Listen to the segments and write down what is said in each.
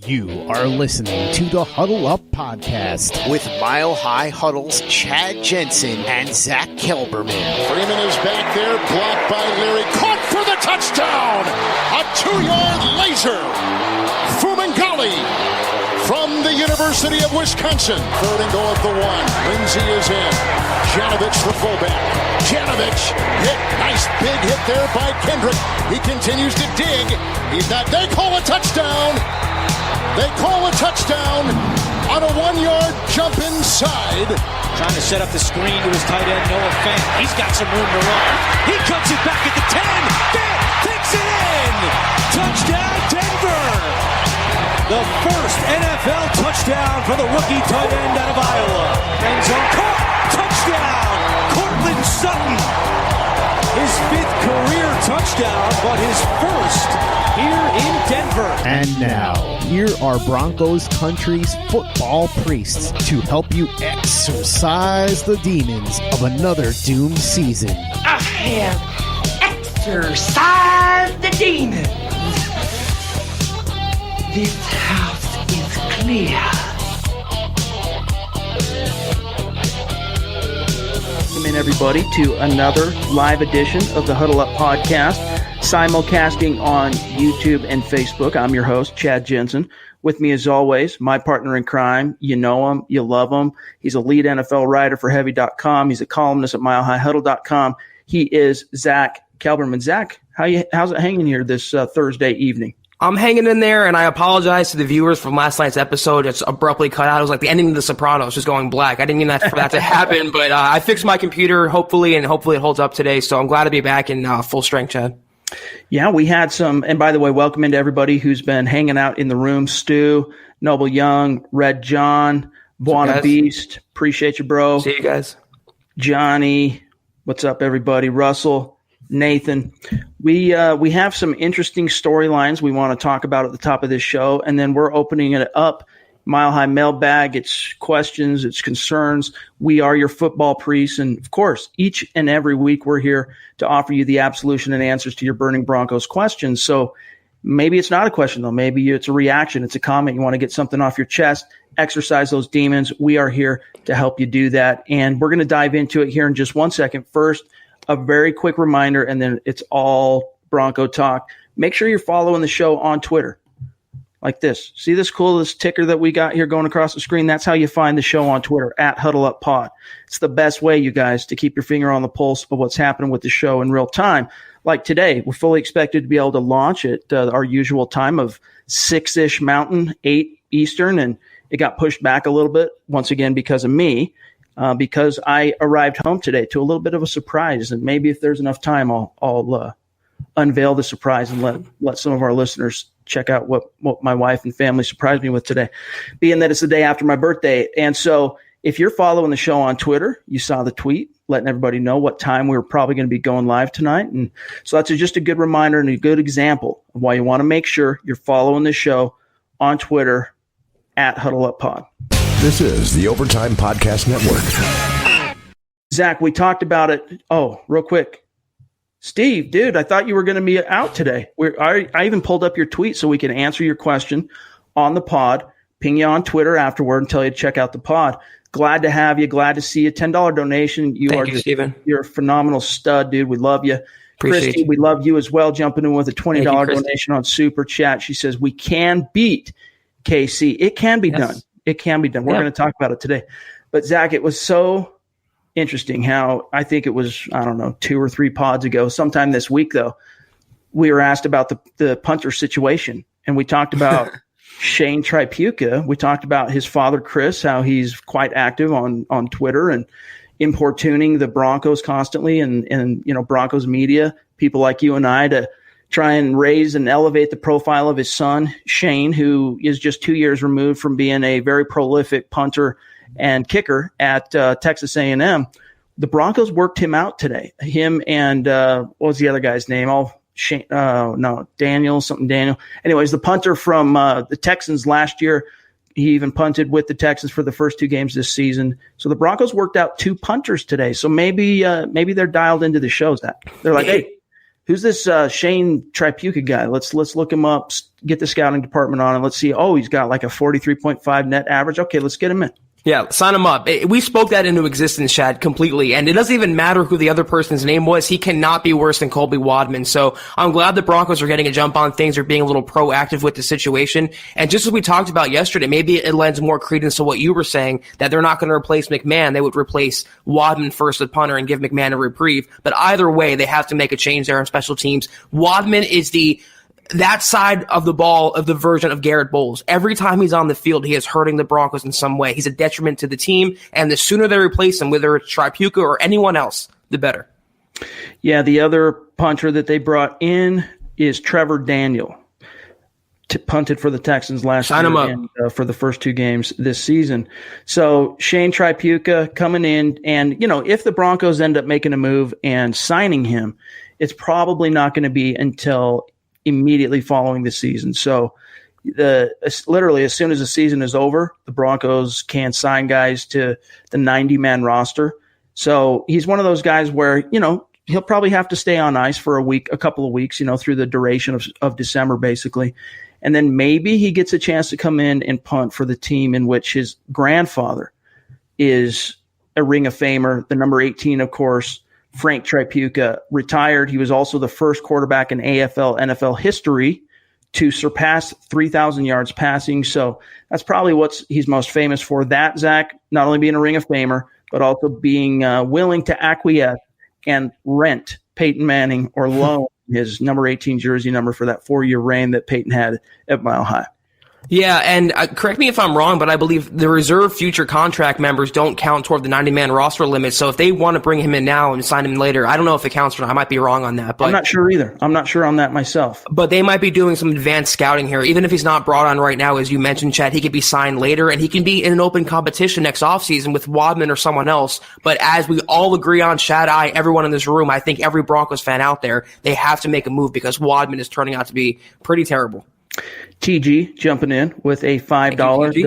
You are listening to the Huddle Up Podcast with Mile High Huddle's Chad Jensen and Zack Kelberman. Freeman is back there, blocked by Leary, caught for the touchdown! A 2-yard laser! Fumangali from the University of Wisconsin. Third and goal at the 1. Lindsey is in. Janovich, the fullback. Janovich hit. Nice big hit there by Kendrick. He continues to dig. He's not. They call a touchdown. They call a touchdown on a 1-yard jump inside. Trying to set up the screen to his tight end, Noah Fant. He's got some room to run. He cuts it back at the 10. Fant takes it in. Touchdown, Denver. The first NFL touchdown for the rookie tight end out of Iowa. End zone caught. Touchdown, Courtland Sutton. His 5th career touchdown, but his first here in Denver. And now, here are Broncos country's football priests to help you exorcise the demons of another doomed season. I have exorcised the demons. This house is clear. Welcome in, everybody, to another live edition of the Huddle Up Podcast, simulcasting on YouTube and Facebook. I'm your host, Chad Jensen. With me, as always, my partner in crime. You know him, you love him. He's a lead NFL writer for Heavy.com. He's a columnist at MileHighHuddle.com. He is Zack Kelberman. Zack, how's it hanging here this Thursday evening? I'm hanging in there, and I apologize to the viewers from last night's episode. It's abruptly cut out. It was like the ending of The Sopranos, just going black. I didn't mean that for that to happen, but I fixed my computer, hopefully it holds up today. So I'm glad to be back in full strength, Chad. Yeah, we had some, and by the way, welcome into everybody who's been hanging out in the room. Stu, Noble Young, Red John, Buona Beast. Appreciate you, bro. See you guys. Johnny, what's up, everybody? Russell, Nathan. We have some interesting storylines we want to talk about at the top of this show, and then we're opening it up. Mile High Mailbag, it's questions, it's concerns. We are your football priests, and of course, each and every week we're here to offer you the absolution and answers to your burning Broncos questions. So maybe it's not a question, though. Maybe it's a reaction, it's a comment. You want to get something off your chest, exercise those demons. We are here to help you do that, and we're going to dive into it here in just 1 second. First, a very quick reminder, and then it's all Bronco talk. Make sure you're following the show on Twitter. Like this. See this ticker that we got here going across the screen? That's how you find the show on Twitter, at HuddleUpPod. It's the best way, you guys, to keep your finger on the pulse of what's happening with the show in real time. Like today, we're fully expected to be able to launch at our usual time of 6-ish Mountain, 8 Eastern, and it got pushed back a little bit, once again, because of me. Because I arrived home today to a little bit of a surprise, and maybe if there's enough time, I'll unveil the surprise and let some of our listeners check out what my wife and family surprised me with today, being that it's the day after my birthday. And so if you're following the show on Twitter, you saw the tweet letting everybody know what time we were probably going to be going live tonight. And so that's just a good reminder and a good example of why you want to make sure you're following the show on Twitter, at HuddleUpPod. This is the Overtime Podcast Network. Zack, we talked about it. Oh, real quick. Steve, dude, I thought you were going to be out today. I even pulled up your tweet so we can answer your question on the pod, ping you on Twitter afterward and tell you to check out the pod. Glad to have you. Glad to see you. $10 donation. Thank you, Steven. You're a phenomenal stud, dude. We love you. Appreciate Christy, you. we love you as well, jumping in with a $20 donation on Super Chat. She says, we can beat KC. It can be done. It can be done. We're going to talk about it today. But, Zack, it was so interesting how I think it was, 2 or 3 pods ago, sometime this week, though, we were asked about the punter situation. And we talked about Shane Tripucka. We talked about his father, Chris, how he's quite active on Twitter and importuning the Broncos constantly and Broncos media, people like you and I, to try and raise and elevate the profile of his son, Shane, who is just 2 years removed from being a very prolific punter and kicker at Texas A&M. The Broncos worked him out today. Him and what was the other guy's name? Daniel. Anyways, the punter from the Texans last year, he even punted with the Texans for the first 2 games this season. So the Broncos worked out 2 punters today. So maybe they're dialed into the shows. That they're like, hey, who's this Shane Tripucka guy? Let's look him up, get the scouting department on, and let's see. Oh, he's got like a 43.5 net average. Okay, let's get him in. Yeah, sign him up. We spoke that into existence, Chad, completely. And it doesn't even matter who the other person's name was. He cannot be worse than Colby Wadman. So I'm glad the Broncos are getting a jump on things, or being a little proactive with the situation. And just as we talked about yesterday, maybe it lends more credence to what you were saying, that they're not going to replace McMahon. They would replace Wadman first at punter and give McMahon a reprieve. But either way, they have to make a change there on special teams. Wadman is that side of the ball of the version of Garrett Bowles. Every time he's on the field, he is hurting the Broncos in some way. He's a detriment to the team, and the sooner they replace him, whether it's Tripucka or anyone else, the better. Yeah, the other punter that they brought in is Trevor Daniel. Punted for the Texans last year and for the first 2 games this season. So Shane Tripucka coming in, and if the Broncos end up making a move and signing him, it's probably not going to be until immediately following the season. So literally as soon as the season is over, the Broncos can sign guys to the 90-man roster. So he's one of those guys where, he'll probably have to stay on ice for a couple of weeks, through the duration of December, basically. And then maybe he gets a chance to come in and punt for the team in which his grandfather is a Ring of Famer, the number 18, of course. Frank Tripucka retired. He was also the first quarterback in AFL NFL history to surpass 3,000 yards passing. So that's probably what he's most famous for. That, Zach, not only being a Ring of Famer, but also being willing to acquiesce and rent Peyton Manning or loan his number 18 jersey number for that 4-year reign that Peyton had at Mile High. Yeah, and correct me if I'm wrong, but I believe the reserve future contract members don't count toward the 90-man roster limit. So if they want to bring him in now and sign him later, I don't know if it counts or not. I might be wrong on that. But I'm not sure either. I'm not sure on that myself. But they might be doing some advanced scouting here. Even if he's not brought on right now, as you mentioned, Chad, he could be signed later, and he can be in an open competition next offseason with Wadman or someone else. But as we all agree on, Chad, everyone in this room, I think every Broncos fan out there, they have to make a move because Wadman is turning out to be pretty terrible. TG jumping in with a $5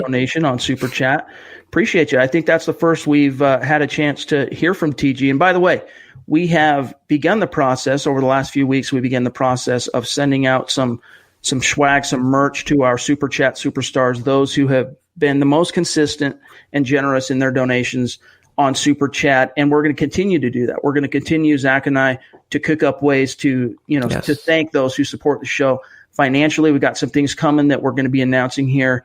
donation on Super Chat. Appreciate you. I think that's the first we've had a chance to hear from TG. And by the way, we have begun the process over the last few weeks. We began the process of sending out some swag, some merch to our Super Chat superstars, those who have been the most consistent and generous in their donations on Super Chat. And we're going to continue to do that. We're going to continue, Zach and I, to cook up ways to, to thank those who support the show. Financially, we got some things coming that we're going to be announcing here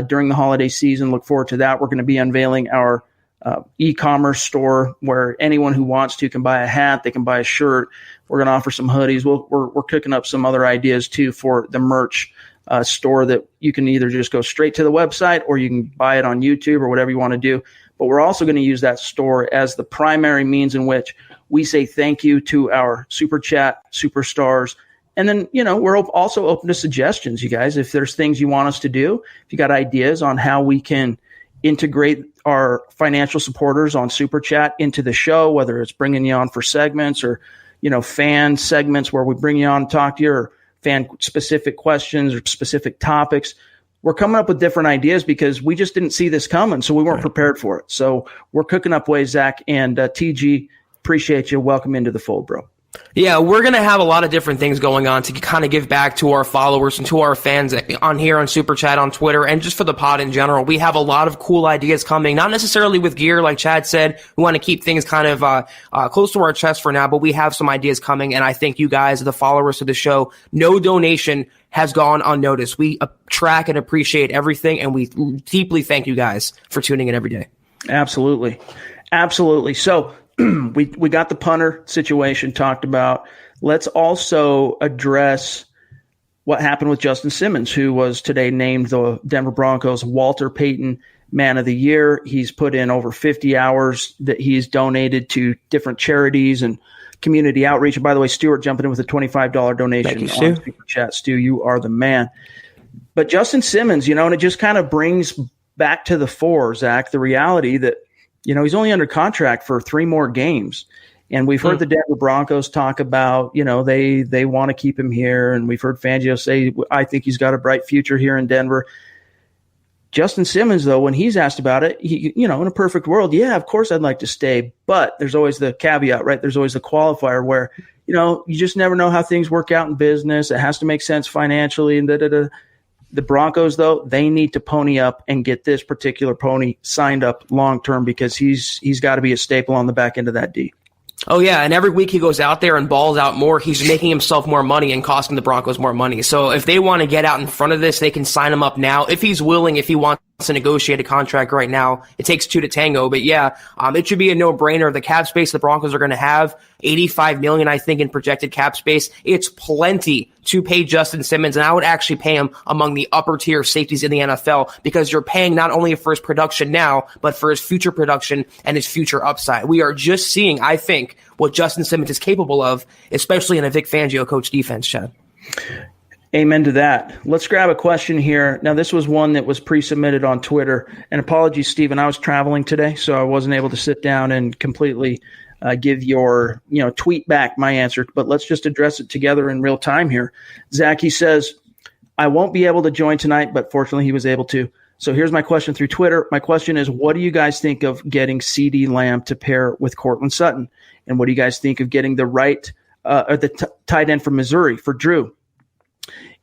during the holiday season. Look forward to that. We're going to be unveiling our e-commerce store where anyone who wants to can buy a hat, they can buy a shirt. We're going to offer some hoodies. We're cooking up some other ideas too for the merch store that you can either just go straight to the website or you can buy it on YouTube or whatever you want to do. But we're also going to use that store as the primary means in which we say thank you to our Super Chat superstars. And then, we're also open to suggestions, you guys. If there's things you want us to do, if you got ideas on how we can integrate our financial supporters on Super Chat into the show, whether it's bringing you on for segments or, fan segments where we bring you on and talk to you, or fan-specific questions or specific topics, we're coming up with different ideas because we just didn't see this coming, so we weren't prepared for it. So we're cooking up ways, Zach, and TG, appreciate you. Welcome into the fold, bro. Yeah, we're going to have a lot of different things going on to kind of give back to our followers and to our fans on here on Super Chat, on Twitter, and just for the pod in general. We have a lot of cool ideas coming, not necessarily with gear, like Chad said. We want to keep things kind of close to our chest for now, but we have some ideas coming, and I think you guys, the followers of the show, no donation has gone unnoticed. We track and appreciate everything, and we deeply thank you guys for tuning in every day. Absolutely. So, we got the punter situation talked about. Let's also address what happened with Justin Simmons, who was today named the Denver Broncos Walter Payton Man of the Year. He's put in over 50 hours that he's donated to different charities and community outreach. And by the way, Stuart jumping in with a $25 donation on Super Chat. Stu, you are the man. But Justin Simmons, and it just kind of brings back to the fore, Zach, the reality that he's only under contract for 3 more games. And we've heard the Denver Broncos talk about, they want to keep him here. And we've heard Fangio say, I think he's got a bright future here in Denver. Justin Simmons, though, when he's asked about it, he, in a perfect world, yeah, of course I'd like to stay. But there's always the caveat, right? There's always the qualifier where you just never know how things work out in business. It has to make sense financially and da-da-da. The Broncos, though, they need to pony up and get this particular pony signed up long-term because he's got to be a staple on the back end of that D. Oh, yeah, and every week he goes out there and balls out more. He's making himself more money and costing the Broncos more money. So if they want to get out in front of this, they can sign him up now. If he's willing, if he wants to negotiate a contract right now, it takes two to tango. But yeah, it should be a no-brainer. The cap space the Broncos are going to have, $85 million, I think, in projected cap space. It's plenty to pay Justin Simmons, and I would actually pay him among the upper-tier safeties in the NFL because you're paying not only for his production now, but for his future production and his future upside. We are just seeing, I think, what Justin Simmons is capable of, especially in a Vic Fangio coach defense, Chad. Amen to that. Let's grab a question here. Now, this was one that was pre-submitted on Twitter. And apologies, Stephen, I was traveling today, so I wasn't able to sit down and completely give your, tweet back my answer. But let's just address it together in real time here. Zach, he says, I won't be able to join tonight, but fortunately he was able to. So here's my question through Twitter. My question is, what do you guys think of getting CeeDee Lamb to pair with Cortland Sutton? And what do you guys think of getting the tight end from Missouri for Drew?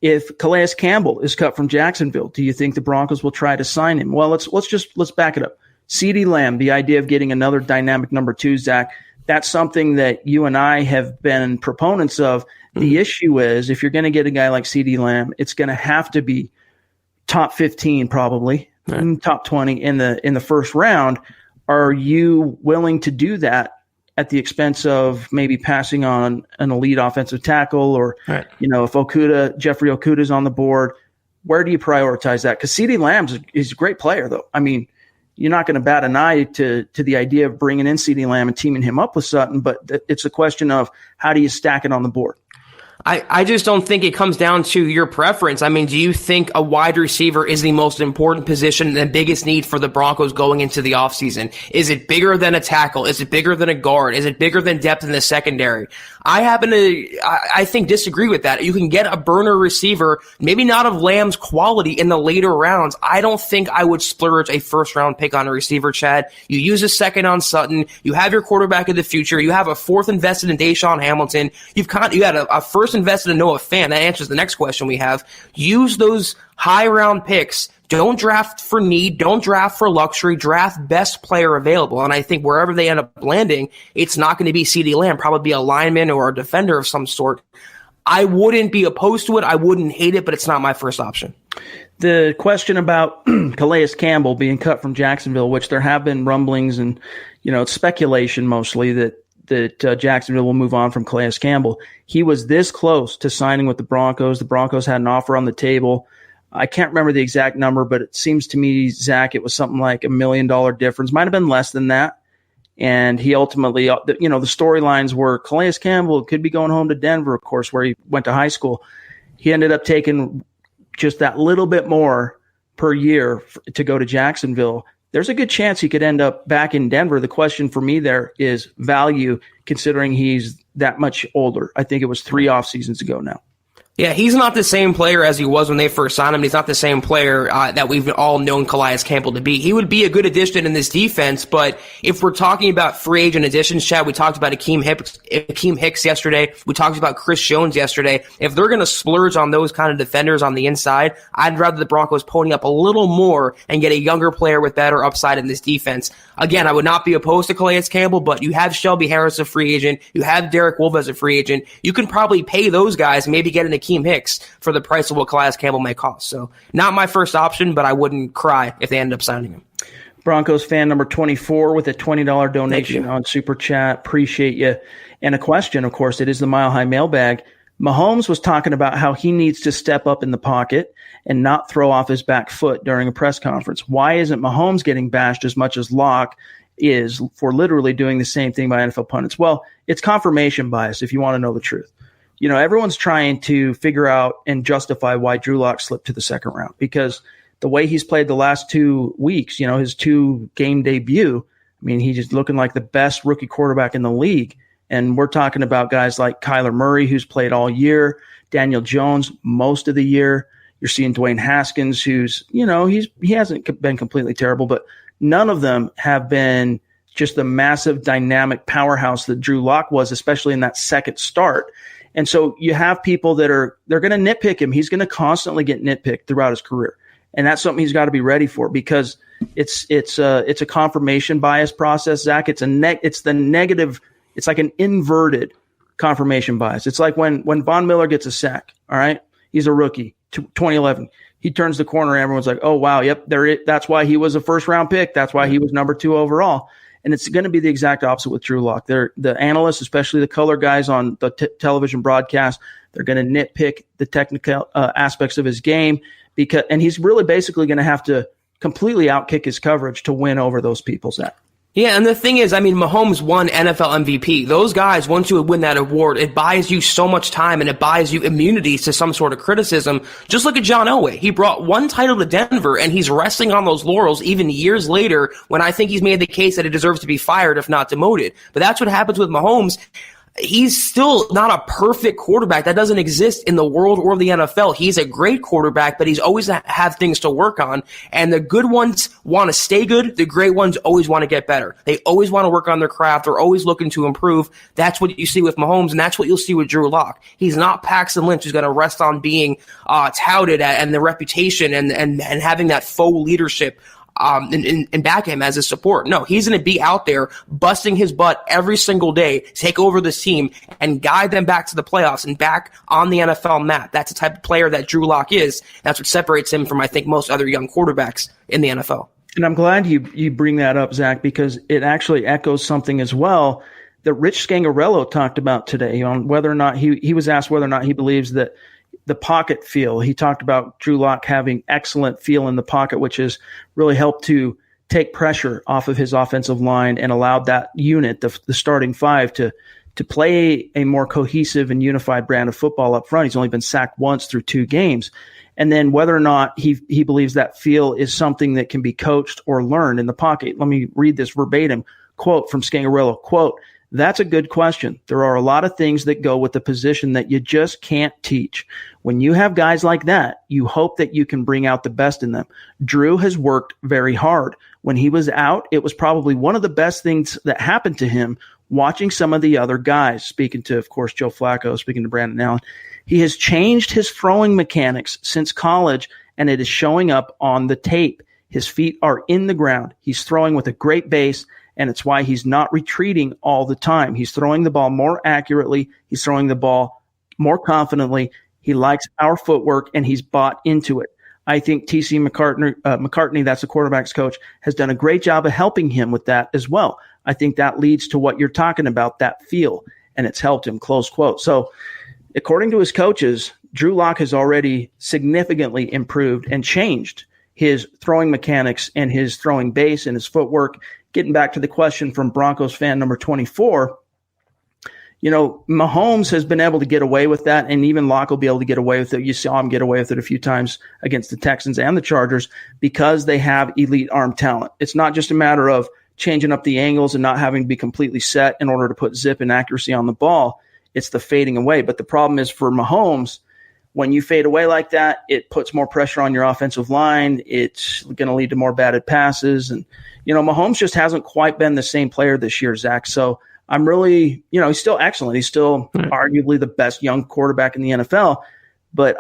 If Calais Campbell is cut from Jacksonville, do you think the Broncos will try to sign him? Well, let's back it up. CeeDee Lamb, the idea of getting another dynamic number 2, Zach, that's something that you and I have been proponents of. The issue is if you're going to get a guy like CeeDee Lamb, it's going to have to be top 15 probably, top 20 in the first round. Are you willing to do that at the expense of maybe passing on an elite offensive tackle or, if Jeffrey Okuda's on the board, where do you prioritize that? Because CeeDee Lamb is a great player, though. I mean, you're not going to bat an eye to the idea of bringing in CeeDee Lamb and teaming him up with Sutton, but it's a question of how do you stack it on the board? I just don't think it comes down to your preference. I mean, do you think a wide receiver is the most important position and the biggest need for the Broncos going into the offseason? Is it bigger than a tackle? Is it bigger than a guard? Is it bigger than depth in the secondary? I think disagree with that. You can get a burner receiver, maybe not of Lamb's quality in the later rounds. I don't think I would splurge a first-round pick on a receiver, Chad. You use a second on Sutton. You have your quarterback of the future. You have a fourth invested in Deshaun Hamilton. You had a first invested in Noah Fant. That answers the next question we have. Use those high-round picks. Don't draft for need. Don't draft for luxury. Draft best player available. And I think wherever they end up landing, it's not going to be CeeDee Lamb, probably be a lineman or a defender of some sort. I wouldn't be opposed to it. I wouldn't hate it, but it's not my first option. The question about Calais Campbell being cut from Jacksonville, which there have been rumblings and, it's speculation mostly that Jacksonville will move on from Calais Campbell. He was this close to signing with the Broncos. The Broncos had an offer on the table. I can't remember the exact number, but it seems to me, Zach, it was something like $1 million difference. Might have been less than that. And he ultimately, the storylines were Calais Campbell could be going home to Denver, of course, where he went to high school. He ended up taking just that little bit more per year to go to Jacksonville. There's a good chance he could end up back in Denver. The question for me there is value, considering he's that much older. I think it was 3 off seasons ago now. Yeah, he's not the same player as he was when they first signed him. He's not the same player that we've all known Calais Campbell to be. He would be a good addition in this defense, but if we're talking about free agent additions, Chad, we talked about Akeem Hicks yesterday. We talked about Chris Jones yesterday. If they're going to splurge on those kind of defenders on the inside, I'd rather the Broncos pony up a little more and get a younger player with better upside in this defense. Again, I would not be opposed to Calais Campbell, but you have Shelby Harris, a free agent. You have Derek Wolfe as a free agent. You can probably pay those guys, maybe get an Akeem Hicks for the price of what Calais Campbell may cost. So not my first option, but I wouldn't cry if they end up signing him. Broncos fan number 24 with a $20 donation on Super Chat. Appreciate you. And a question, of course, it is the Mile High Mailbag. Mahomes was talking about how he needs to step up in the pocket and not throw off his back foot during a press conference. Why isn't Mahomes getting bashed as much as Locke is for literally doing the same thing by NFL pundits? Well, it's confirmation bias if you want to know the truth. Everyone's trying to figure out and justify why Drew Lock slipped to the second round because the way he's played the last 2 weeks, his 2 game debut, I mean, he's just looking like the best rookie quarterback in the league. And we're talking about guys like Kyler Murray, who's played all year, Daniel Jones most of the year. You're seeing Dwayne Haskins, who's, he hasn't been completely terrible, but none of them have been just the massive dynamic powerhouse that Drew Lock was, especially in that second start. And so you have people they're going to nitpick him. He's going to constantly get nitpicked throughout his career. And that's something he's got to be ready for, because it's a confirmation bias process, Zach. It's the negative. It's like an inverted confirmation bias. It's like when Von Miller gets a sack. All right. He's a rookie, 2011. He turns the corner. Everyone's like, oh, wow. Yep. That's why he was a first round pick. That's why he was number 2 overall. And it's going to be the exact opposite with Drew Lock. The analysts, especially the color guys on the television broadcast, they're going to nitpick the technical aspects of his game, and he's really basically going to have to completely outkick his coverage to win over those people, Zach. Yeah, and the thing is, I mean, Mahomes won NFL MVP. Those guys, once you win that award, it buys you so much time and it buys you immunity to some sort of criticism. Just look at John Elway. He brought one title to Denver, and he's resting on those laurels even years later, when I think he's made the case that he deserves to be fired, if not demoted. But that's what happens with Mahomes. He's still not a perfect quarterback. That doesn't exist in the world or the NFL. He's a great quarterback, but he's always have things to work on. And the good ones want to stay good. The great ones always want to get better. They always want to work on their craft. They're always looking to improve. That's what you see with Mahomes, and that's what you'll see with Drew Lock. He's not Paxton Lynch, who's going to rest on being touted and the reputation and having that faux leadership and back him as his support. No, he's going to be out there busting his butt every single day, take over this team, and guide them back to the playoffs and back on the NFL map. That's the type of player that Drew Lock is. That's what separates him from, I think, most other young quarterbacks in the NFL. And I'm glad you bring that up, Zach, because it actually echoes something as well that Rich Scangarello talked about today on whether or not he was asked whether or not he believes that the pocket feel. He talked about Drew Lock having excellent feel in the pocket, which has really helped to take pressure off of his offensive line and allowed that unit, the starting 5, to play a more cohesive and unified brand of football up front. He's only been sacked once through 2 games. And then whether or not he believes that feel is something that can be coached or learned in the pocket. Let me read this verbatim quote from Scangarello. Quote, "That's a good question. There are a lot of things that go with the position that you just can't teach. When you have guys like that, you hope that you can bring out the best in them. Drew has worked very hard. When he was out, it was probably one of the best things that happened to him watching some of the other guys." Speaking to, of course, Joe Flacco, speaking to Brandon Allen. "He has changed his throwing mechanics since college, and it is showing up on the tape. His feet are in the ground. He's throwing with a great base, and it's why he's not retreating all the time. He's throwing the ball more accurately. He's throwing the ball more confidently. He likes our footwork, and he's bought into it. I think T.C. McCartney, that's the quarterback's coach, has done a great job of helping him with that as well. I think that leads to what you're talking about, that feel, and it's helped him," close quote. So according to his coaches, Drew Lock has already significantly improved and changed his throwing mechanics and his throwing base and his footwork. Getting back to the question from Broncos fan number 24, Mahomes has been able to get away with that, and even Lock will be able to get away with it. You saw him get away with it a few times against the Texans and the Chargers because they have elite arm talent. It's not just a matter of changing up the angles and not having to be completely set in order to put zip and accuracy on the ball. It's the fading away. But the problem is for Mahomes, when you fade away like that, it puts more pressure on your offensive line. It's going to lead to more batted passes. And, Mahomes just hasn't quite been the same player this year, Zach. So I'm really, he's still excellent. He's still arguably the best young quarterback in the NFL. But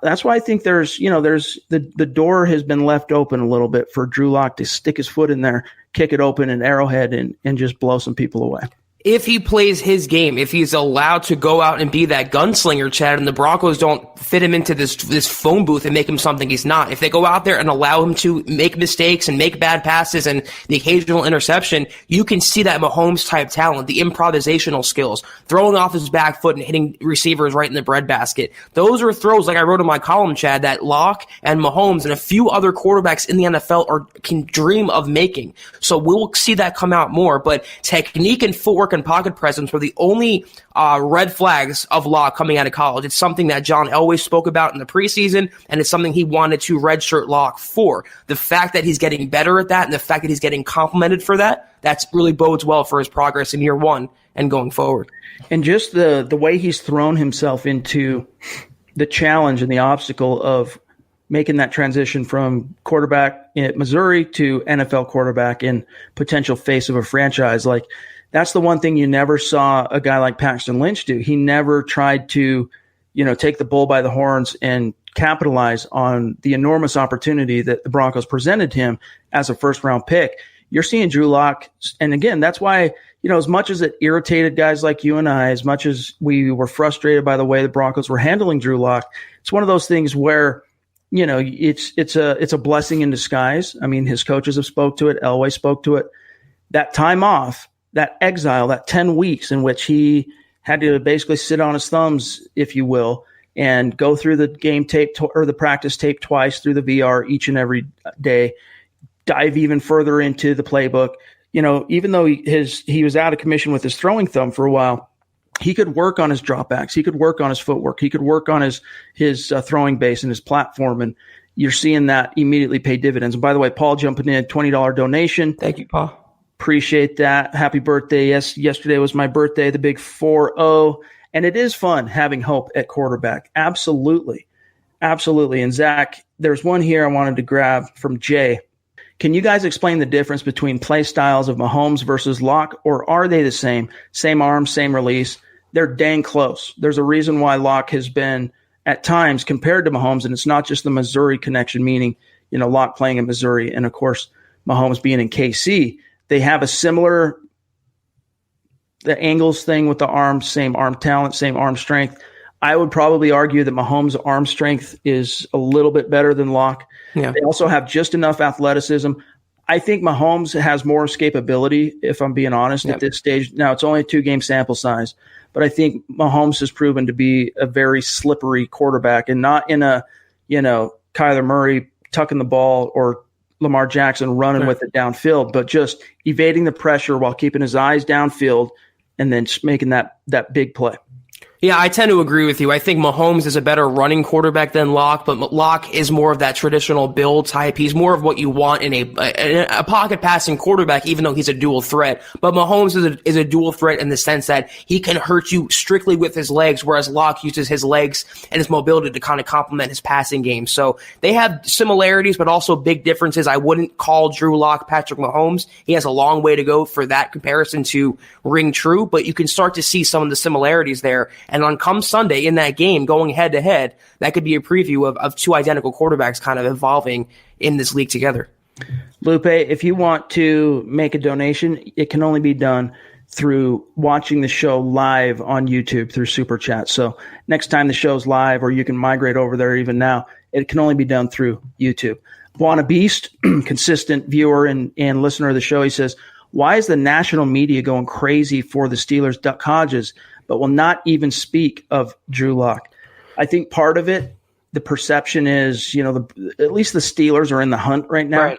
that's why I think there's the door has been left open a little bit for Drew Lock to stick his foot in there, kick it open in Arrowhead, and just blow some people away. If he plays his game, if he's allowed to go out and be that gunslinger, Chad, and the Broncos don't fit him into this phone booth and make him something he's not. If they go out there and allow him to make mistakes and make bad passes and the occasional interception, you can see that Mahomes-type talent, the improvisational skills, throwing off his back foot and hitting receivers right in the breadbasket. Those are throws, like I wrote in my column, Chad, that Locke and Mahomes and a few other quarterbacks in the NFL can dream of making. So we'll see that come out more, but technique and footwork and pocket presence were the only red flags of Locke coming out of college. It's something that John Elway spoke about in the preseason, and it's something he wanted to redshirt Locke for. The fact that he's getting better at that and the fact that he's getting complimented for that, that's really bodes well for his progress in year one and going forward. And just the way he's thrown himself into the challenge and the obstacle of making that transition from quarterback at Missouri to NFL quarterback and potential face of a franchise. Like, that's the one thing you never saw a guy like Paxton Lynch do. He never tried to, take the bull by the horns and capitalize on the enormous opportunity that the Broncos presented him as a first-round pick. You're seeing Drew Lock, and again, that's why, as much as it irritated guys like you and I, as much as we were frustrated by the way the Broncos were handling Drew Lock, it's one of those things where, it's a blessing in disguise. I mean, his coaches have spoke to it. Elway spoke to it. That time off, that exile, that 10 weeks in which he had to basically sit on his thumbs, if you will, and go through the game tape or the practice tape twice through the VR each and every day, dive even further into the playbook. Even though he was out of commission with his throwing thumb for a while, he could work on his dropbacks. He could work on his footwork. He could work on his throwing base and his platform. And you're seeing that immediately pay dividends. And by the way, Paul jumping in, $20 donation. Thank you, Paul. Appreciate that. Happy birthday. Yes, yesterday was my birthday, the big 4-0. And it is fun having hope at quarterback. Absolutely. Absolutely. And Zach, there's one here I wanted to grab from Jay. Can you guys explain the difference between play styles of Mahomes versus Locke, or are they the same? Same arm, same release? They're dang close. There's a reason why Locke has been at times compared to Mahomes, and it's not just the Missouri connection, meaning, Locke playing in Missouri and, of course, Mahomes being in KC. They have a similar the angles thing with the arms, same arm talent, same arm strength. I would probably argue that Mahomes' arm strength is a little bit better than Locke. Yeah. They also have just enough athleticism. I think Mahomes has more escapability, if I'm being honest, at this stage. Now, it's only a 2-game sample size, but I think Mahomes has proven to be a very slippery quarterback, and not in a, Kyler Murray tucking the ball or Lamar Jackson running with it downfield, but just evading the pressure while keeping his eyes downfield and then just making that big play. Yeah, I tend to agree with you. I think Mahomes is a better running quarterback than Locke, but Locke is more of that traditional build type. He's more of what you want in a pocket passing quarterback, even though he's a dual threat. But Mahomes is a dual threat in the sense that he can hurt you strictly with his legs, whereas Locke uses his legs and his mobility to kind of complement his passing game. So they have similarities, but also big differences. I wouldn't call Drew Lock Patrick Mahomes. He has a long way to go for that comparison to ring true, but you can start to see some of the similarities there. And on come Sunday in that game, going head-to-head, that could be a preview of two identical quarterbacks kind of evolving in this league together. Lupe, if you want to make a donation, it can only be done through watching the show live on YouTube through Super Chat. So next time the show's live, or you can migrate over there even now, it can only be done through YouTube. Buona Beast, consistent viewer and listener of the show, he says, why is the national media going crazy for the Steelers' Duck Hodges, but will not even speak of Drew Lock? I think part of it, the perception is, at least the Steelers are in the hunt right now,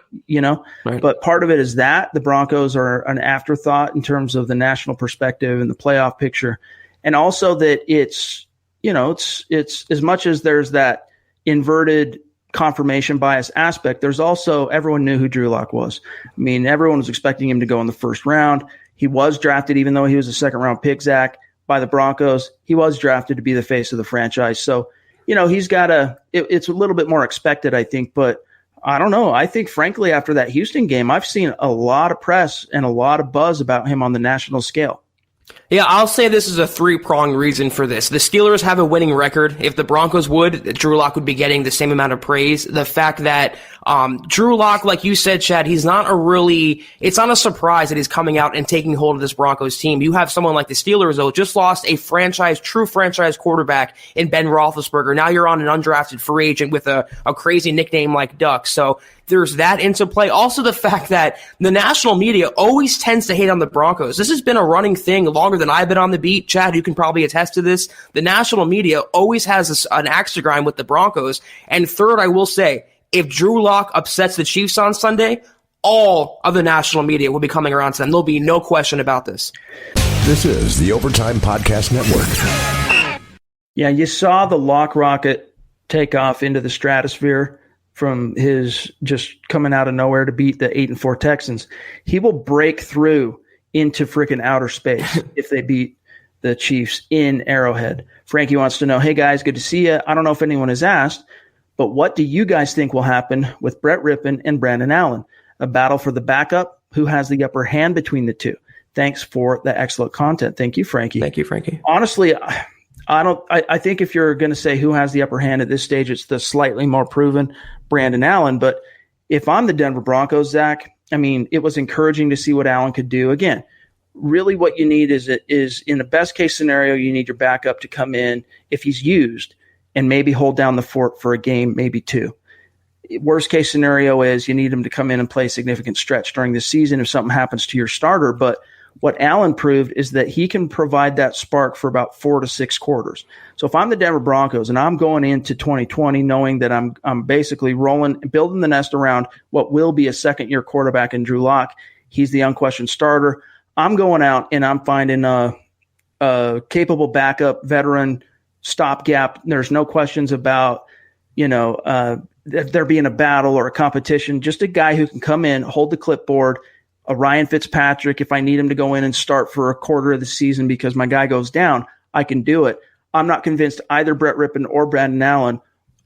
right. But part of it is that the Broncos are an afterthought in terms of the national perspective and the playoff picture. And also that it's as much as there's that inverted confirmation bias aspect, there's also everyone knew who Drew Lock was. I mean, everyone was expecting him to go in the first round. He was drafted, even though he was a second-round pick, Zach, by the Broncos. He was drafted to be the face of the franchise. So, he's got it's a little bit more expected, I think. But I don't know. I think, frankly, after that Houston game, I've seen a lot of press and a lot of buzz about him on the national scale. Yeah, I'll say this is a three-pronged reason for this. The Steelers have a winning record. If the Broncos would, Drew Lock would be getting the same amount of praise. The fact that Drew Lock, like you said, Chad, it's not a surprise that he's coming out and taking hold of this Broncos team. You have someone like the Steelers, though, just lost a true franchise quarterback in Ben Roethlisberger. Now you're on an undrafted free agent with a crazy nickname like Duck. So there's that into play. Also, the fact that the national media always tends to hate on the Broncos. This has been a running thing longer than I've been on the beat. Chad, you can probably attest to this. The national media always has an axe to grind with the Broncos. And third, I will say, if Drew Lock upsets the Chiefs on Sunday, all of the national media will be coming around to them. There'll be no question about this. This is the Overtime Podcast Network. Yeah, you saw the Lock rocket take off into the stratosphere from his just coming out of nowhere to beat the 8-4 Texans. He will break through into freaking outer space if they beat the Chiefs in Arrowhead. Frankie wants to know, hey guys, good to see you. I don't know if anyone has asked, But what do you guys think will happen with Brett Rippon and Brandon Allen? A battle for the backup? Who has the upper hand between the two? Thanks for the excellent content. Thank you, Frankie. Thank you, Frankie. Honestly, I think if you're going to say who has the upper hand at this stage, it's the slightly more proven Brandon Allen. But if I'm the Denver Broncos, Zach, I mean, it was encouraging to see what Allen could do. Again, really what you need is in the best case scenario, you need your backup to come in if he's used and maybe hold down the fort for a game, maybe two. Worst case scenario is you need him to come in and play a significant stretch during the season if something happens to your starter. But what Allen proved is that he can provide that spark for about 4 to 6 quarters. So if I'm the Denver Broncos and I'm going into 2020 knowing that I'm basically building the nest around what will be a second-year quarterback in Drew Lock, he's the unquestioned starter. I'm going out and I'm finding a capable backup, veteran, stopgap. There's no questions about, there being a battle or a competition. Just a guy who can come in, hold the clipboard, a Ryan Fitzpatrick. If I need him to go in and start for a quarter of the season because my guy goes down, I can do it. I'm not convinced either Brett Rippon or Brandon Allen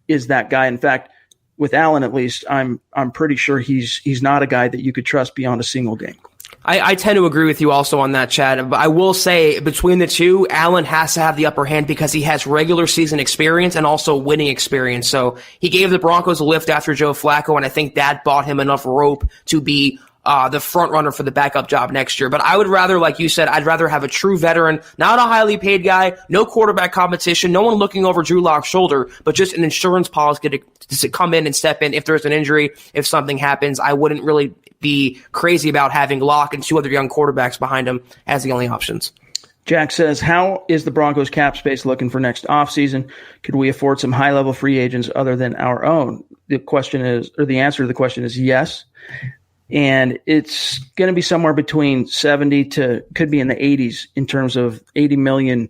is that guy. In fact, with Allen at least, I'm pretty sure he's not a guy that you could trust beyond a single game. I tend to agree with you also on that, Chad. But I will say between the two, Allen has to have the upper hand because he has regular season experience and also winning experience. So he gave the Broncos a lift after Joe Flacco, and I think that bought him enough rope to be the front runner for the backup job next year. But I would rather, like you said, I'd rather have a true veteran, not a highly paid guy, no quarterback competition, no one looking over Drew Lock's shoulder, but just an insurance policy to come in and step in if there's an injury, if something happens. I wouldn't really be crazy about having Lock and 2 other young quarterbacks behind him as the only options. Jack says, how is the Broncos cap space looking for next offseason? Could we afford some high-level free agents other than our own? The answer to the question is yes. And it's going to be somewhere between 70 to could be in the 80s in terms of 80 million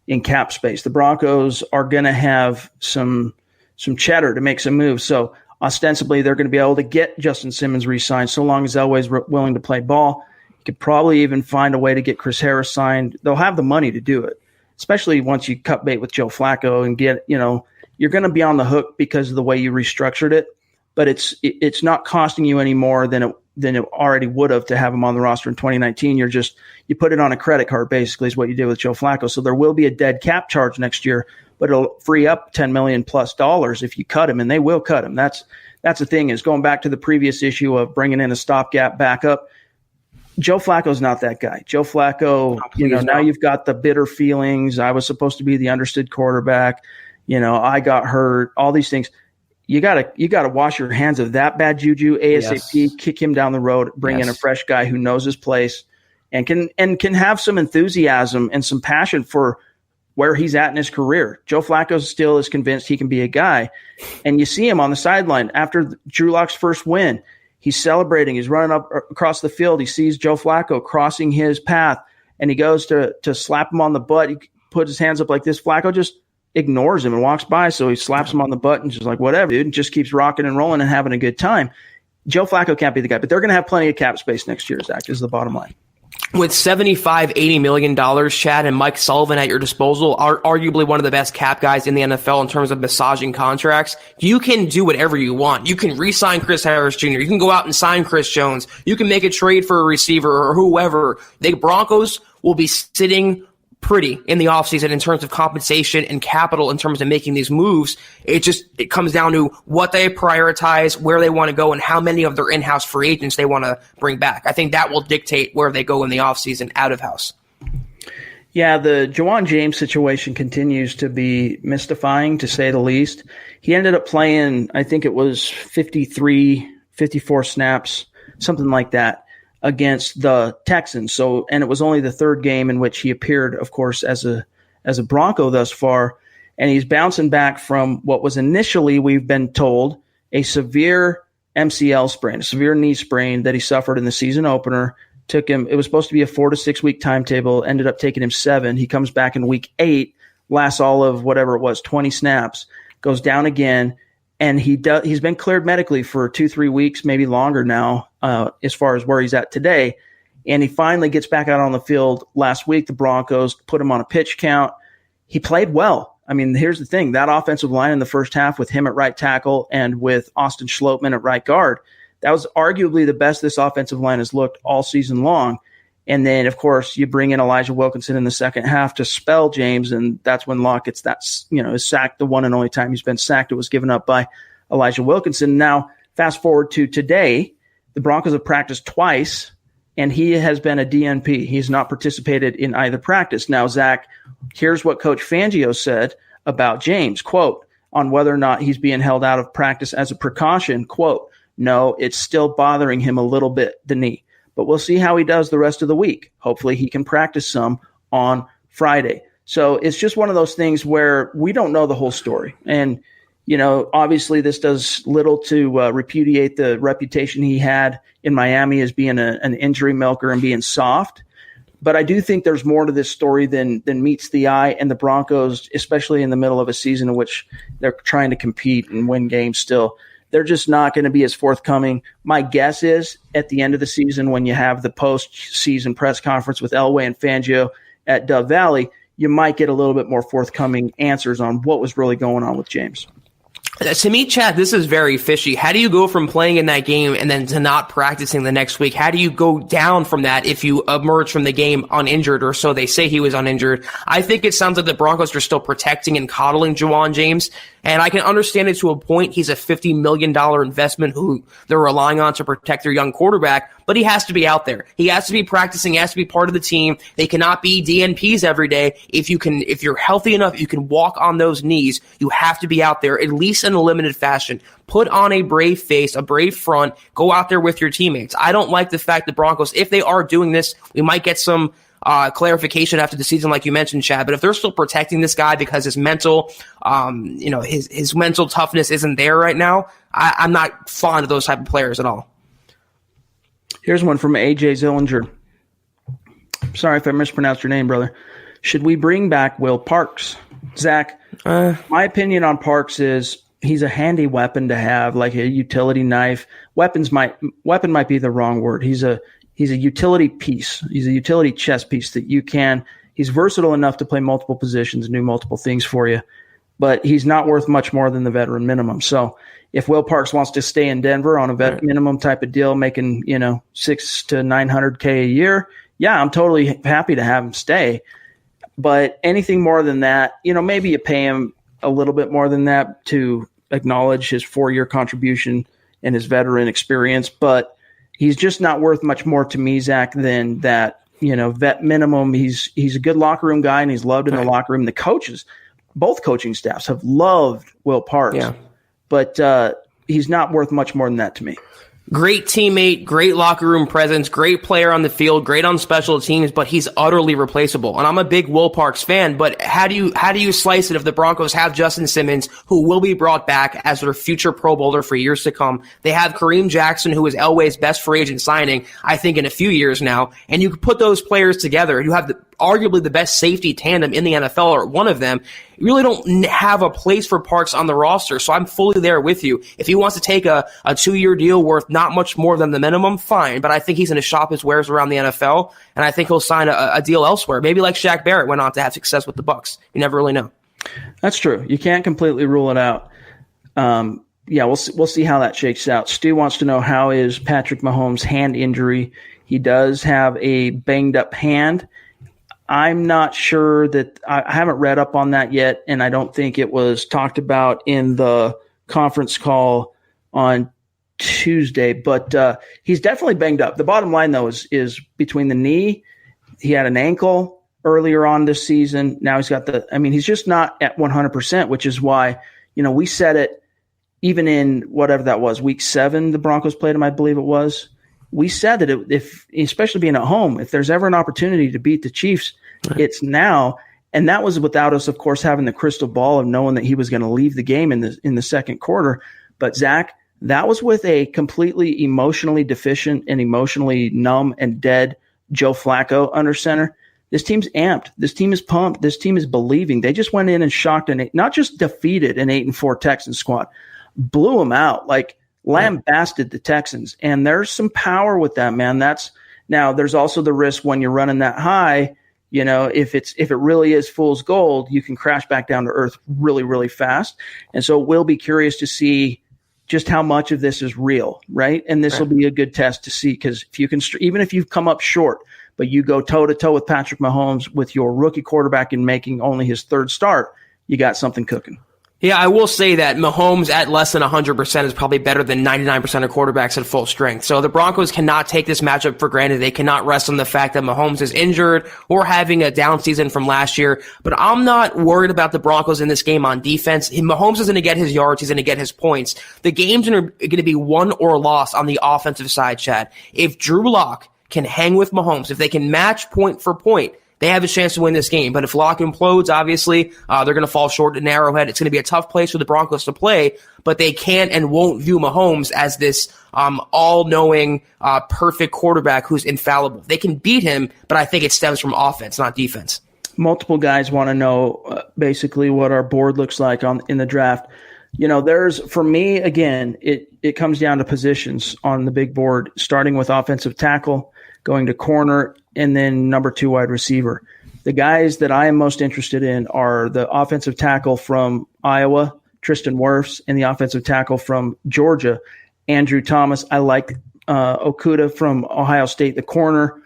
in cap space. The Broncos are going to have some cheddar to make some moves. So ostensibly, they're going to be able to get Justin Simmons re-signed so long as Elway's willing to play ball. You could probably even find a way to get Chris Harris signed. They'll have the money to do it, especially once you cut bait with Joe Flacco and get, you're going to be on the hook because of the way you restructured it. But it's not costing you any more than it already would have to have him on the roster in 2019. You put it on a credit card, basically, is what you did with Joe Flacco. So there will be a dead cap charge next year, but it'll free up $10 million plus if you cut him, and they will cut him. That's the thing, is going back to the previous issue of bringing in a stopgap backup. Joe Flacco's not that guy. Joe Flacco, now you've got the bitter feelings. I was supposed to be the understood quarterback. I got hurt. All these things. You gotta wash your hands of that bad juju ASAP. Yes. Kick him down the road. Bring in a fresh guy who knows his place and can have some enthusiasm and some passion for where he's at in his career. Joe Flacco still is convinced he can be a guy, and you see him on the sideline after Drew Lock's first win. He's celebrating. He's running up across the field. He sees Joe Flacco crossing his path, and he goes to slap him on the butt. He puts his hands up like this. Flacco just ignores him and walks by, so he slaps him on the butt and just like, whatever, dude, and just keeps rocking and rolling and having a good time. Joe Flacco can't be the guy, but they're going to have plenty of cap space next year, Zach, is the bottom line. With $75-80 million, Chad, and Mike Sullivan at your disposal, are arguably one of the best cap guys in the NFL in terms of massaging contracts, you can do whatever you want. You can re-sign Chris Harris Jr. You can go out and sign Chris Jones. You can make a trade for a receiver or whoever. The Broncos will be sitting pretty in the offseason in terms of compensation and capital in terms of making these moves. It comes down to what they prioritize, where they want to go, and how many of their in-house free agents they want to bring back. I think that will dictate where they go in the offseason out of house. Yeah, the Juwan James situation continues to be mystifying, to say the least. He ended up playing, I think it was 54 snaps, something like that, against the Texans. And it was only the third game in which he appeared, of course, as a Bronco thus far. And he's bouncing back from what was initially, we've been told, a severe MCL sprain, a severe knee sprain that he suffered in the season opener. It was supposed to be a 4 to 6 week timetable, ended up taking him 7. He comes back in week 8, lasts all of whatever it was, 20 snaps, goes down again. And he's been cleared medically for 2-3 weeks, maybe longer now, as far as where he's at today. And he finally gets back out on the field last week. The Broncos put him on a pitch count. He played well. I mean, here's the thing. That offensive line in the first half with him at right tackle and with Austin Schlottman at right guard, that was arguably the best this offensive line has looked all season long. And then, of course, you bring in Elijah Wilkinson in the second half to spell James, and that's when Locke gets that, is sacked. The one and only time he's been sacked, it was given up by Elijah Wilkinson. Now, fast forward to today, the Broncos have practiced twice, and he has been a DNP. He's not participated in either practice. Now, Zach, here's what Coach Fangio said about James, quote, on whether or not he's being held out of practice as a precaution, quote, no, it's still bothering him a little bit, the knee, but we'll see how he does the rest of the week. Hopefully he can practice some on Friday. So it's just one of those things where we don't know the whole story. And, obviously this does little to repudiate the reputation he had in Miami as being an injury milker and being soft. But I do think there's more to this story than meets the eye, and the Broncos, especially in the middle of a season in which they're trying to compete and win games still, they're just not going to be as forthcoming. My guess is at the end of the season when you have the post-season press conference with Elway and Fangio at Dove Valley, you might get a little bit more forthcoming answers on what was really going on with James. To me, Chad, this is very fishy. How do you go from playing in that game and then to not practicing the next week? How do you go down from that if you emerge from the game uninjured, or so they say he was uninjured? I think it sounds like the Broncos are still protecting and coddling Juwan James, and I can understand it to a point. He's a $50 million investment who they're relying on to protect their young quarterback, but he has to be out there. He has to be practicing. He has to be part of the team. They cannot be DNPs every day. If you're healthy enough, you can walk on those knees. You have to be out there, at least in a limited fashion. Put on a brave face, a brave front. Go out there with your teammates. I don't like the fact that Broncos, if they are doing this, we might get some clarification after the season, like you mentioned, Chad. But if they're still protecting this guy because his mental, his mental toughness isn't there right now, I'm not fond of those type of players at all. Here's one from AJ Zillinger. Sorry if I mispronounced your name, brother. Should we bring back Will Parks? Zach, my opinion on Parks is he's a handy weapon to have, like a utility knife. Weapon might be the wrong word. He's a utility piece. He's a utility chess piece that he's versatile enough to play multiple positions and do multiple things for you, but he's not worth much more than the veteran minimum. So if Will Parks wants to stay in Denver on a vet minimum type of deal, making, $600,000 to $900,000 a year, yeah, I'm totally happy to have him stay. But anything more than that, maybe you pay him a little bit more than that to acknowledge his 4-year contribution and his veteran experience. But he's just not worth much more to me, Zach, than that, vet minimum. He's a good locker room guy, and he's loved in the locker room. The coaches, both coaching staffs, have loved Will Parks. Yeah. But he's not worth much more than that to me. Great teammate, great locker room presence, great player on the field, great on special teams, but he's utterly replaceable. And I'm a big Will Parks fan, but how do you slice it if the Broncos have Justin Simmons, who will be brought back as their future Pro Bowler for years to come? They have Kareem Jackson, who is Elway's best free agent signing, I think, in a few years now. And you can put those players together. You have arguably the best safety tandem in the NFL, or one of them. You really don't have a place for Parks on the roster, so I'm fully there with you. If he wants to take a 2-year deal worth not much more than the minimum, fine, but I think he's going to shop his wares around the NFL, and I think he'll sign a deal elsewhere. Maybe like Shaq Barrett went on to have success with the Bucs. You never really know. That's true. You can't completely rule it out. We'll see how that shakes out. Stu wants to know, how is Patrick Mahomes' hand injury? He does have a banged-up hand. I'm not sure that I haven't read up on that yet, and I don't think it was talked about in the conference call on Tuesday, but he's definitely banged up. The bottom line, though, is between the knee. He had an ankle earlier on this season. Now he's got he's just not at 100%, which is why, we said it even in whatever that was, week 7, the Broncos played him, I believe it was. We said that if, especially being at home, if there's ever an opportunity to beat the Chiefs, it's now. And that was without us, of course, having the crystal ball of knowing that he was going to leave the game in the second quarter. But Zach, that was with a completely emotionally deficient and emotionally numb and dead Joe Flacco under center. This team's amped. This team is pumped. This team is believing. They just went in and shocked and not just defeated an 8-4 Texans squad, blew them out, like lambasted the Texans. And there's some power with that, man. Now there's also the risk when you're running that high if it really is fool's gold, you can crash back down to earth really, really fast. And so we'll be curious to see just how much of this is real, right? And this will be a good test to see, because if you can, even if you've come up short, but you go toe to toe with Patrick Mahomes with your rookie quarterback and making only his third start, you got something cooking. Yeah, I will say that Mahomes at less than 100% is probably better than 99% of quarterbacks at full strength. So the Broncos cannot take this matchup for granted. They cannot rest on the fact that Mahomes is injured or having a down season from last year. But I'm not worried about the Broncos in this game on defense. Mahomes is going to get his yards. He's going to get his points. The game's going to be won or lost on the offensive side, Chad. If Drew Lock can hang with Mahomes, if they can match point for point, they have a chance to win this game. But if Locke implodes, obviously, they're going to fall short in Arrowhead. It's going to be a tough place for the Broncos to play, but they can't and won't view Mahomes as this all-knowing, perfect quarterback who's infallible. They can beat him, but I think it stems from offense, not defense. Multiple guys want to know basically what our board looks like in the draft. For me, again, it comes down to positions on the big board, starting with offensive tackle, going to corner, and then number 2 wide receiver. The guys that I am most interested in are the offensive tackle from Iowa, Tristan Wirfs, and the offensive tackle from Georgia, Andrew Thomas. I like Okudah from Ohio State, the corner.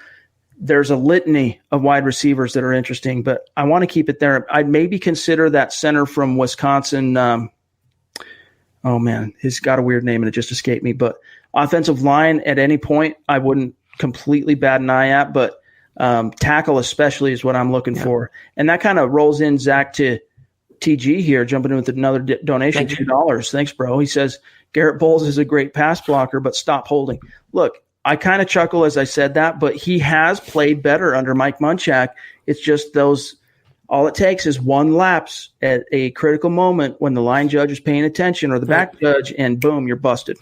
There's a litany of wide receivers that are interesting, but I want to keep it there. I'd maybe consider that center from Wisconsin. He's got a weird name and it just escaped me. But offensive line at any point, I wouldn't completely bat an eye at, but tackle especially is what I'm looking for. And that kind of rolls in, Zach, to TG here, jumping in with another donation, $2. Thanks, bro. He says, Garrett Bowles is a great pass blocker, but stop holding. Look, I kind of chuckle as I said that, but he has played better under Mike Munchak. It's just all it takes is one lapse at a critical moment when the line judge is paying attention or the back judge, and boom, you're busted.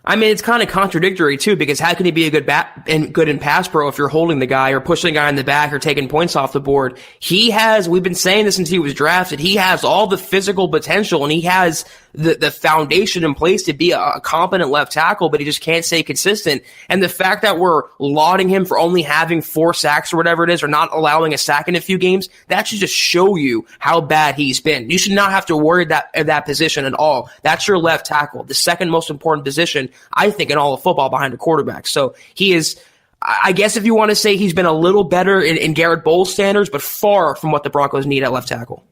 I mean, it's kind of contradictory, too, because how can he be a good in pass pro if you're holding the guy or pushing the guy in the back or taking points off the board? We've been saying this since he was drafted, he has all the physical potential and he has the foundation in place to be a competent left tackle, but he just can't stay consistent. And the fact that we're lauding him for only having 4 sacks or whatever it is, or not allowing a sack in a few games, that should just show you how bad he's been. You should not have to worry that position at all. That's your left tackle, the second most important position, I think, in all of football behind a quarterback. So he is, I guess if you want to say he's been a little better in Garrett Bowles standards, but far from what the Broncos need at left tackle.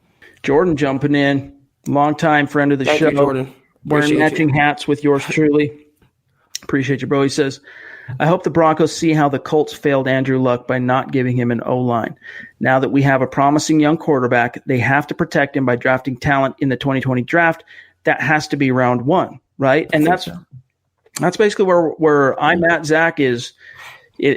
Jordan jumping in. Longtime friend of the show. You, Jordan. Wearing matching hats with yours truly. Appreciate you, bro. He says, I hope the Broncos see how the Colts failed Andrew Luck by not giving him an O-line. Now that we have a promising young quarterback, they have to protect him by drafting talent in the 2020 draft. That has to be round 1, right? And that's basically where I'm at, Zach, is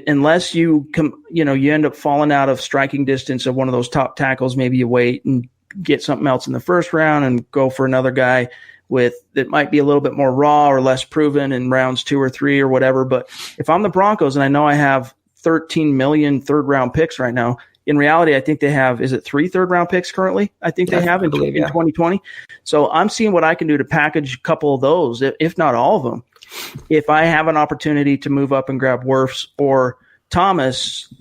unless you end up falling out of striking distance of one of those top tackles, maybe you wait and get something else in the first round and go for another guy that might be a little bit more raw or less proven in rounds 2 or 3 or whatever. But if I'm the Broncos and I know I have 13 million third-round picks right now, in reality, I think they have, is it 3 third-round picks currently? I think they have in 2020. So I'm seeing what I can do to package a couple of those, if not all of them. If I have an opportunity to move up and grab Wirfs or Thomas,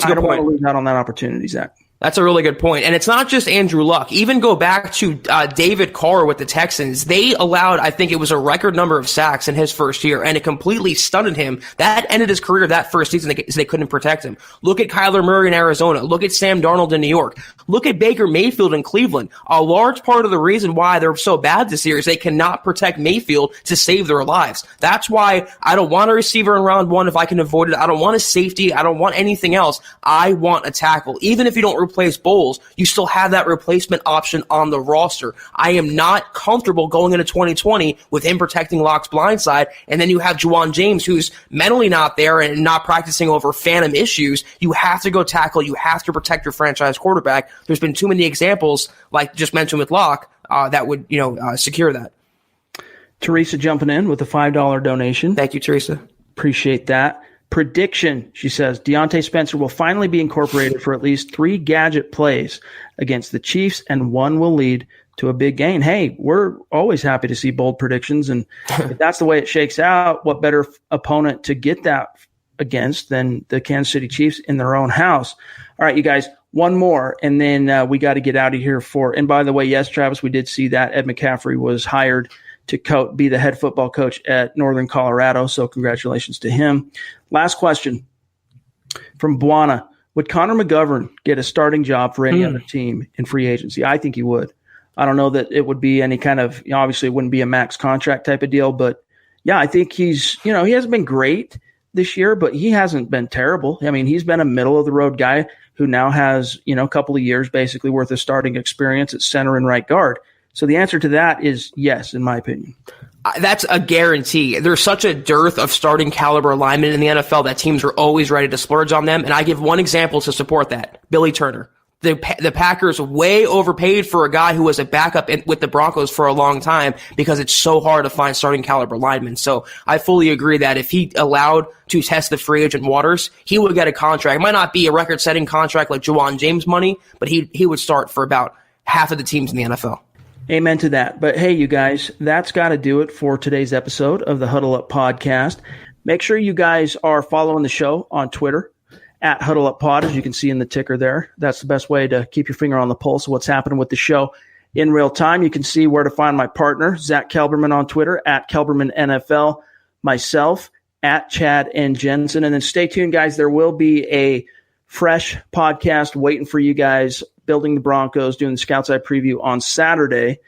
I don't want to lose out on that opportunity, Zach. That's a really good point. And it's not just Andrew Luck. Even go back to David Carr with the Texans. They allowed, I think it was a record number of sacks in his first year, and it completely stunned him. That ended his career that first season because they couldn't protect him. Look at Kyler Murray in Arizona. Look at Sam Darnold in New York. Look at Baker Mayfield in Cleveland. A large part of the reason why they're so bad this year is they cannot protect Mayfield to save their lives. That's why I don't want a receiver in round 1 if I can avoid it. I don't want a safety. I don't want anything else. I want a tackle. Even if you don't replace Bowles, you still have that replacement option on the roster. I am not comfortable going into 2020 with him protecting Locke's blind side, and then you have Juwan James, who's mentally not there and not practicing over phantom issues. You have to go tackle. You have to protect your franchise quarterback. There's been too many examples, like just mentioned with Locke, that would secure that. Teresa jumping in with a $5 donation. Thank you, Teresa. Appreciate that. Prediction, she says, Deontay Spencer will finally be incorporated for at least 3 gadget plays against the Chiefs, and 1 will lead to a big gain. Hey, we're always happy to see bold predictions, and if that's the way it shakes out, what better opponent to get that against than the Kansas City Chiefs in their own house? All right, you guys, one more, and then we got to get out of here and by the way, yes, Travis, we did see that Ed McCaffrey was hired to be the head football coach at Northern Colorado. So congratulations to him. Last question from Buana. Would Connor McGovern get a starting job for any other team in free agency? I think he would. I don't know that it would be any kind of, obviously it wouldn't be a max contract type of deal, but yeah, I think he hasn't been great this year, but he hasn't been terrible. I mean, he's been a middle of the road guy who now has, a couple of years basically worth of starting experience at center and right guard. So the answer to that is yes, in my opinion. That's a guarantee. There's such a dearth of starting caliber linemen in the NFL that teams are always ready to splurge on them. And I give one example to support that. Billy Turner. The Packers way overpaid for a guy who was a backup with the Broncos for a long time because it's so hard to find starting caliber linemen. So I fully agree that if he allowed to test the free agent waters, he would get a contract. It might not be a record-setting contract like Juwan James money, but he would start for about half of the teams in the NFL. Amen to that. But hey, you guys, that's got to do it for today's episode of the Huddle Up Podcast. Make sure you guys are following the show on Twitter at Huddle Up Pod, as you can see in the ticker there. That's the best way to keep your finger on the pulse of what's happening with the show in real time. You can see where to find my partner, Zack Kelberman, on Twitter at Kelberman NFL, myself at Chad and Jensen. And then stay tuned, guys. There will be a fresh podcast waiting for you guys, building the Broncos, doing the Scout Side preview on Saturday.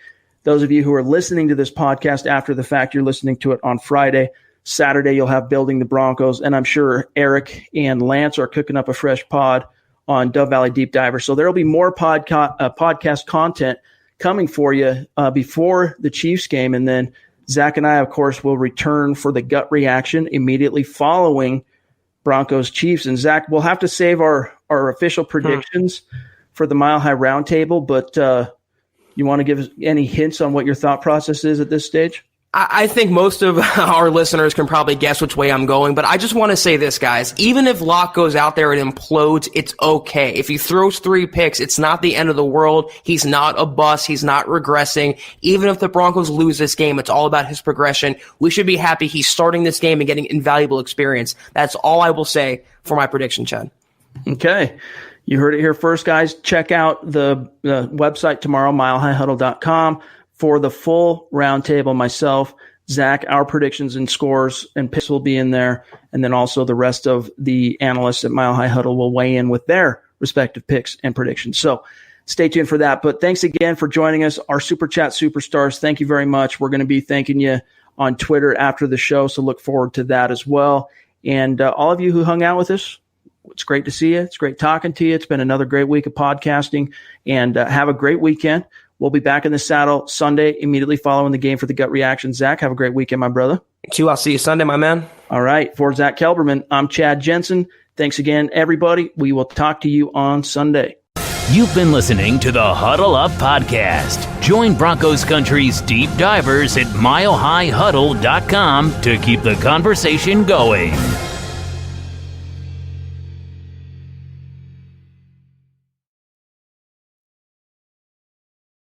Those of you who are listening to this podcast after the fact, you're listening to it on Friday. Saturday, you'll have Building the Broncos, and I'm sure Eric and Lance are cooking up a fresh pod on Dove Valley Deep Diver. So there will be more podcast content coming for you before the Chiefs game, and then Zach and I, of course, will return for the gut reaction immediately following Broncos Chiefs. And Zach, we'll have to save our official predictions for the Mile High Roundtable, but you want to give us any hints on what your thought process is at this stage? I think most of our listeners can probably guess which way I'm going, but I just want to say this, guys. Even if Locke goes out there and implodes, it's okay. If he throws 3 picks, it's not the end of the world. He's not a bust. He's not regressing. Even if the Broncos lose this game, it's all about his progression. We should be happy he's starting this game and getting invaluable experience. That's all I will say for my prediction, Chad. Okay. You heard it here first, guys. Check out the website tomorrow, milehighhuddle.com. For the full roundtable, myself, Zach, our predictions and scores and picks will be in there. And then also the rest of the analysts at Mile High Huddle will weigh in with their respective picks and predictions. So stay tuned for that. But thanks again for joining us, our Super Chat superstars. Thank you very much. We're going to be thanking you on Twitter after the show, so look forward to that as well. And all of you who hung out with us, it's great to see you. It's great talking to you. It's been another great week of podcasting. And have a great weekend. We'll be back in the saddle Sunday, immediately following the game for the gut reaction. Zach, have a great weekend, my brother. You too. I'll see you Sunday, my man. All right. For Zack Kelberman, I'm Chad Jensen. Thanks again, everybody. We will talk to you on Sunday. You've been listening to the Huddle Up Podcast. Join Broncos Country's deep divers at milehighhuddle.com to keep the conversation going.